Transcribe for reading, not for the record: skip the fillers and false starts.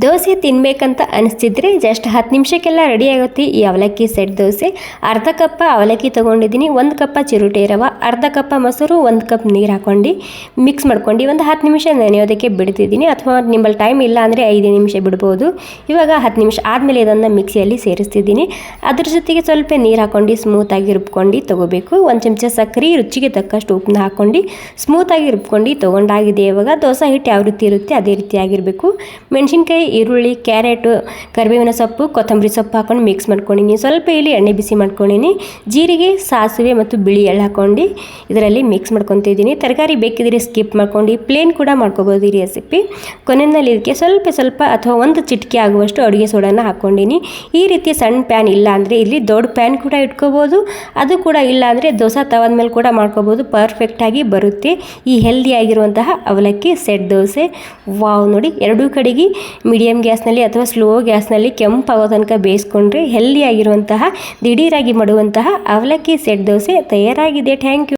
Dosa ತಿನ್ನಬೇಕಂತ ಅನಿಸ್ತಿದ್ರೆ just 10 ನಿಮಿಷಕ್ಕೆಲ್ಲ ready ಆಗುತ್ತೆ ಈ ಅವಲಕ್ಕಿ ಸೆಟ್ ದೋಸೆ. ಅರ್ಧ ಕಪ್ಪ ಅವಲಕ್ಕಿ ತೊಗೊಂಡಿದ್ದೀನಿ, 1 ಕಪ್ಪ ಚಿರೋಟಿ ರವೆ, ಅರ್ಧ ಕಪ್ಪ ಮೊಸರು, 1 ಕಪ್ ನೀರು ಹಾಕ್ಕೊಂಡು ಮಿಕ್ಸ್ ಮಾಡ್ಕೊಂಡು ಒಂದು 10 ನಿಮಿಷ ನೆನೆಯೋದಕ್ಕೆ ಬಿಡ್ತಿದ್ದೀನಿ. ಅಥವಾ ನಿಮ್ಮಲ್ಲಿ ಟೈಮ್ ಇಲ್ಲ ಅಂದರೆ 5 ನಿಮಿಷ ಬಿಡ್ಬೋದು. ಇವಾಗ 10 ನಿಮಿಷ ಆದಮೇಲೆ ಇದನ್ನು ಮಿಕ್ಸಿಯಲ್ಲಿ ಸೇರಿಸ್ತಿದ್ದೀನಿ. ಅದ್ರ ಜೊತೆಗೆ ಸ್ವಲ್ಪ ನೀರು ಹಾಕ್ಕೊಂಡು ಸ್ಮೂತಾಗಿ ರುಬ್ಕೊಂಡು ತೊಗೋಬೇಕು. 1 ಚಮಚ ಸಕ್ಕರೆ, ರುಚಿಗೆ ತಕ್ಕಷ್ಟು ಉಪ್ಪನ್ನ ಹಾಕ್ಕೊಂಡು ಸ್ಮೂತಾಗಿ ರುಬ್ಕೊಂಡು ತೊಗೊಂಡಾಗಿದೆ. ಇವಾಗ ದೋಸೆ ಹಿಟ್ಟು ಯಾವ ರೀತಿ ಇರುತ್ತೆ ಅದೇ ರೀತಿ ಆಗಿರಬೇಕು. ಮೆಣಸಿನ್ಕಾಯಿ, ಈರುಳ್ಳಿ, ಕ್ಯಾರೆಟು, ಕರಿಬೇವಿನ ಸೊಪ್ಪು, ಕೊತ್ತಂಬರಿ ಸೊಪ್ಪು ಹಾಕೊಂಡು ಮಿಕ್ಸ್ ಮಾಡ್ಕೊಂಡಿನಿ. ಸ್ವಲ್ಪ ಇಲ್ಲಿ ಎಣ್ಣೆ ಬಿಸಿ ಮಾಡ್ಕೊಂಡಿನಿ. ಜೀರಿಗೆ, ಸಾಸಿವೆ ಮತ್ತು ಬಿಳಿ ಎಳ್ಳು ಹಾಕ್ಕೊಂಡು ಇದರಲ್ಲಿ ಮಿಕ್ಸ್ ಮಾಡ್ಕೊತಿದ್ದೀನಿ. ತರಕಾರಿ ಬೇಕಿದ್ರೆ ಸ್ಕಿಪ್ ಮಾಡ್ಕೊಂಡು ಪ್ಲೇನ್ ಕೂಡ ಮಾಡ್ಕೋಬೋದು ಈ ರೆಸಿಪಿ. ಕೊನೆಯಲ್ಲಿ ಇದಕ್ಕೆ ಸ್ವಲ್ಪ ಅಥವಾ 1 ಚಿಟಿಕೆ ಆಗುವಷ್ಟು ಅಡುಗೆ ಸೋಡಾನ ಹಾಕ್ಕೊಂಡಿನಿ. ಈ ರೀತಿ ಸಣ್ಣ ಪ್ಯಾನ್ ಇಲ್ಲ ಅಂದರೆ ಇಲ್ಲಿ ದೊಡ್ಡ ಪ್ಯಾನ್ ಕೂಡ ಇಟ್ಕೋಬೋದು. ಅದು ಕೂಡ ಇಲ್ಲ ಅಂದರೆ ದೋಸೆ ತವದ ಮೇಲೆ ಕೂಡ ಮಾಡ್ಕೋಬೋದು. ಪರ್ಫೆಕ್ಟಾಗಿ ಬರುತ್ತೆ ಈ ಹೆಲ್ದಿ ಆಗಿರುವಂತಹ ಅವಲಕ್ಕಿ ಸೆಟ್ ದೋಸೆ. ವಾವ್, ನೋಡಿ ಎರಡೂ ಕಡೆಗೆ ಮೀಡಿಯಮ್ ಗ್ಯಾಸ್ನಲ್ಲಿ ಅಥವಾ ಸ್ಲೋ ಗ್ಯಾಸ್ನಲ್ಲಿ ಕೆಂಪಾಗೋ ತನಕ ಬೇಯಿಸ್ಕೊಂಡ್ರೆ ಹೆಲ್ದಿ ಆಗಿರುವಂತಹ ದಿಢೀರಾಗಿ ಮಾಡುವಂತಹ ಅವಲಕ್ಕಿ ಸೆಟ್ ದೋಸೆ ತಯಾರಾಗಿದೆ. Thank you.